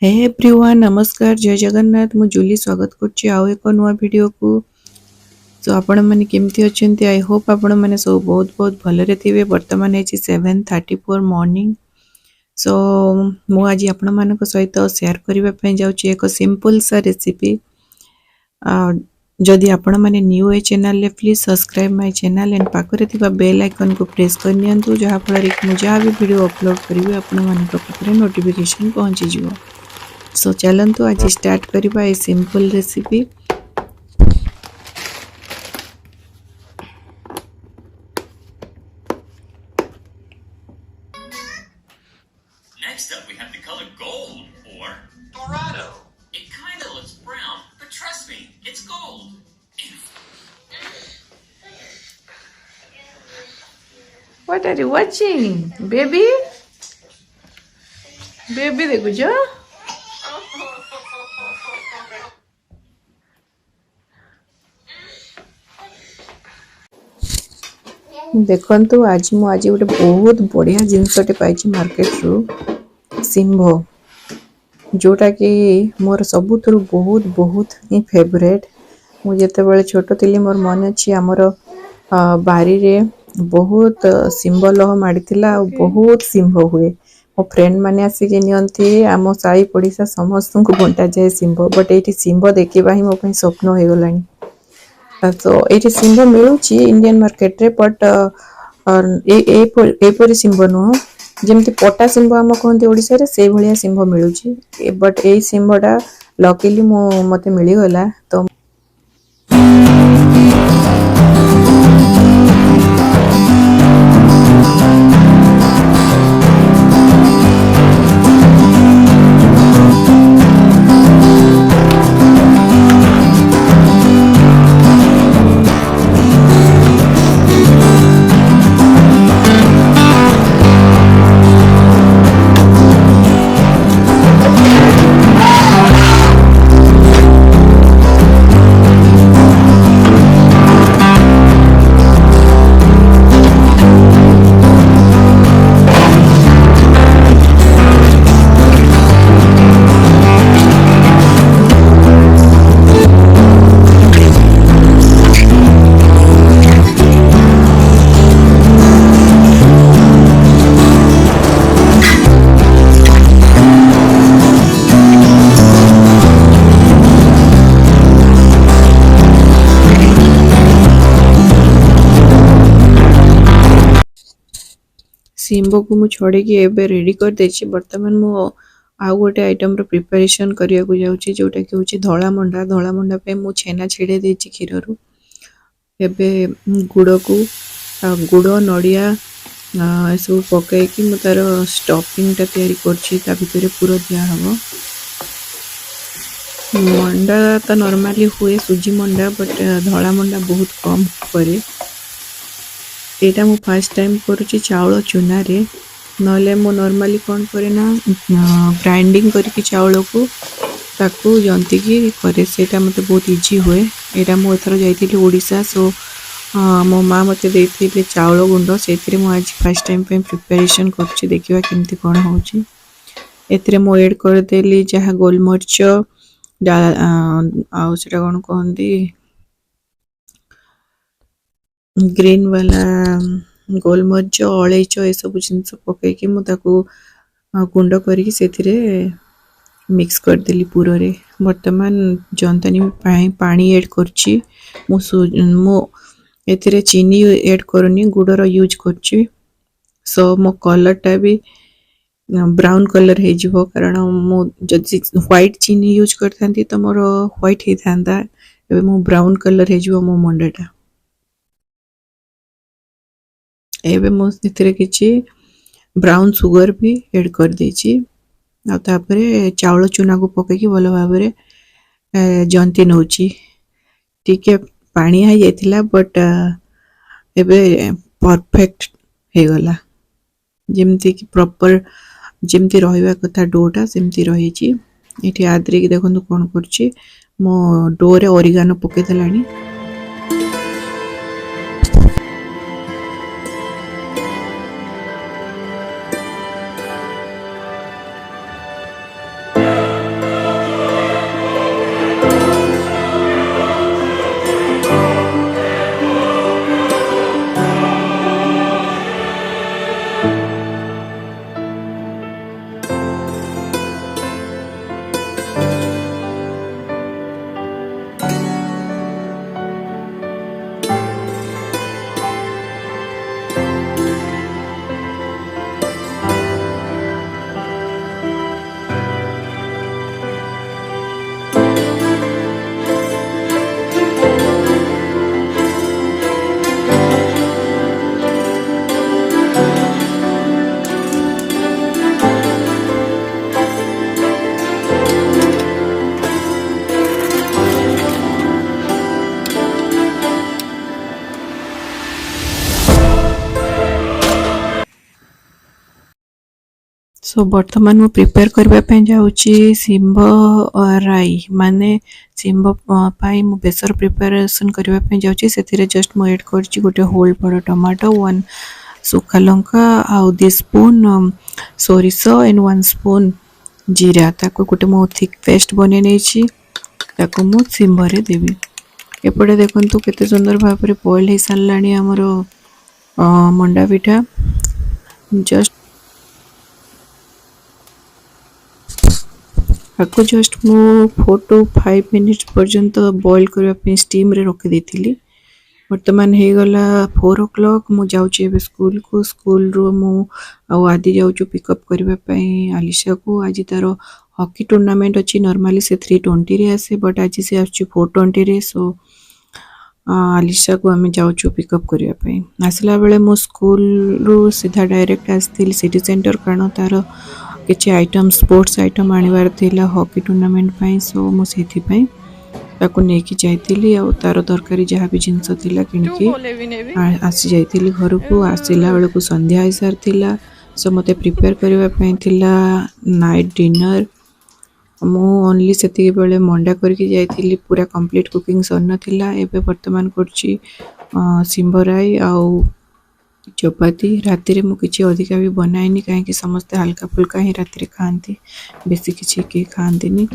Hey everyone नमस्कार जय जगन्नाथ मु जूली स्वागत करछि आउ एक नुआ वीडियो को। तो आपण माने केमती अछंती आई होप आपण माने सब बहुत बहुत भलरे थिबे। वर्तमान एछि 7:34 मॉर्निंग। सो मु आज आपण मानक सहित शेयर करिवा पय जाउछि एक सिंपल सा रेसिपी। जदि आपण माने न्यू ए चैनल ले please subscribe my channel and पाखरे थिबा बेल आइकन को प्रेस कर नियंतु जहा फल मु जहा भी वीडियो अपलोड करिवे आपण मानक पाखरे नोटिफिकेशन पहुंची जिवो। सो चलंतु आज स्टार्ट करिबा a simple recipe. Next up, we have the color gold or Dorado. It kind of looks brown, but trust me, it's gold. What are you watching, baby? Baby देखो जो देखंतु आज मु आज गोटे बहुत बढ़िया जिनसटे पाइछि मार्केट रु सिंभो, जोटा कि मोर सबुथरु बहुत बहुत ही फेवरेट। मु जेते बेले छोट थिली मोर मन अछि हमर बारी रे बहुत सिंभ लह माडिथिला और बहुत सिंभ हुए। मो फ्रेंड माने आसी के नियंती आमो साई पड़िसा समस्त को बंटा जाए सिंभ, बट एठी सिंभ देखिबा ही मो पई स्वप्न हो गलानी। तो ये सिंभ मिलूँ इंडियन मार्केट रे, बट एपरी सिंभ नुह जमती पटा सिंभ आम कहते ओडिशा रे से भलिया सिंभ मिलूँ, बट ए सिंभटा लकीली मते मिलीगला। तो सिंभ को मु छोड़े कि एबे रेडी कर देछि। वर्तमान मु आउ गोटे आइटम रो प्रिपरेशन करिया को जाउछि, जोटा कि होछि धोला मंडा। धोला मंडा पे मु छेना छेड़े देछि खीर रु। एबे गुड़ को गुड़ नड़िया ए सब पकाई कि मु तार स्टफिंग ता तयारी करछि। ता भितरे पूरा दिया हबो मंडा। ता नॉर्मली हुए सुजी मंडा, बट धोला मंडा बहुत कम करे। एटा मु फर्स्ट टाइम करूची चावल चूना रे, नले मु नॉर्मली कौन करे ना ग्राइंडिंग करके चावल को ताकू जंती की करे, सेटा मते बहुत इजी हुए। एटा मु एथरो जाइथिली ओडिसा, सो मो माँ मते देथिले चावल गुंड, सेथिरे मु आज फर्स्ट टाइम पे प्रिपरेशन करछि। देखिबा केमती कोन होउची। एथरे मु ऐड कर देली जहा गोलमरिच आ सेटा कोन कहंदी ग्रीन वाला गोलमरिच अलैच ए सब जिनस पकईकि मुझे गुंड करके से मिक्स कर देली पूरा रे। वर्तमान जंतनी में पानी ऐड करछि। मु एथिरे चीनी ऐड करनी, गुड़र यूज करछि। सो मो कलरटा भी ब्राउन कलर हो जिवो, कारण मु जदि व्हाइट चीनी यूज करथांती तो मोर व्हाइट हे थांदा। एबे मो ब्राउन कलर हो जिवो मो मंडाटा। एबे मो इतरे किछि ब्राउन सुगर भी ऐड कर देछि। आ तापरे चावल चूना को पके कि भलो भाबरे जंती नउछि। टिके पानी आ जायतिला, बट एबे परफेक्ट हे गला। जेमती कि प्रॉपर जेमती रहिबा कथा डोटा सेमती रहिछि। एठी आद्री कि देखंतु कोन करछि मो डो रे ओरिगानो पके देलानी। सो बर्तमान मु प्रिपेयर करबा पे जाउची सिंभ राई माने सिंभ पाई मु बेसर प्रिपरेशन करबा पे जाउची सेथिरे जस्ट मु ऐड करची गोटे होल बड़ टमाटो 1 सुखा लंका आउ 2 स्पून सोरिसो एंड 1 स्पून जीरा ताको गोटे मु थिक पेस्ट बने नेची ताको मु सिंभ रे देबी एपटे देखंतु केते सुंदर भाबरे बॉईल हे सारलाणी हमरो मंडा पिठा जस्ट आपको जस्ट मु 4 to 5 मिनिट्स पर्यंत बॉईल करबा स्टीम रे रखि देथिली वर्तमान हे गला 4 o'clock मु जाउची एबे स्कूल को स्कूल रो मु आदि जाउछु पिकअप करबा पई आलिशा को आज तारो हॉकी टूर्नामेंट अछि नॉर्मली से 320 रे आसे बट आज से आछी 420 रे सो आलिशा को हमें जाउछु पिकअप करबा पई आसला बेले मु स्कूल रो सीधा डायरेक्ट आस्थिल सिटी सेंटर कारण तारो किछि आइटम स्पोर्ट्स आइटम आनिवार थिला हॉकी टूर्नामेंट पई सो मु सेथि पई ताको नेकी जाइतिली आ तारो दरकारी जहा भी जिंस थिला किनकी आसी जाइतिली घर को आसिला बेले को संध्या हिसार थिला सो मते प्रिपेयर करबा पई थिला नाइट डिनर मु ओनली सेति बेले मंडा करके जाइतिली पूरा कंप्लीट कुकिंग सरन थिला एबे वर्तमान करची सिंभ राई आ चपाती राति रे मु किछि अधिका भी बनाइनी काहे कि समस्त हल्का फुल्का ही राति रे खांती बेसी किछि के खांतीनी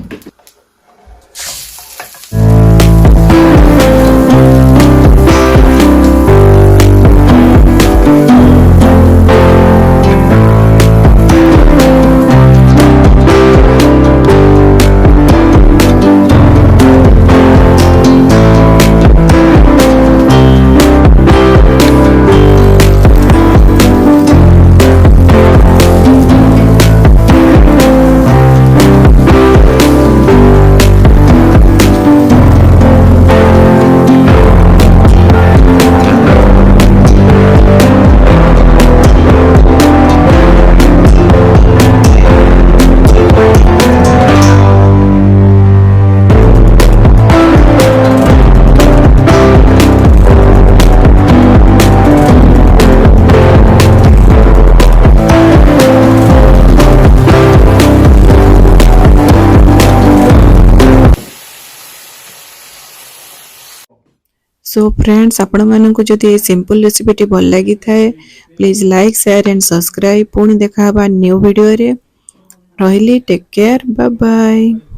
सो फ्रेंड्स आपण मानक जदि सिंपल रेसिपी भल लगी थाए please like share and subscribe पुणी देखा न्यू वीडियो रे रहिली टेक केयर बाय बाय।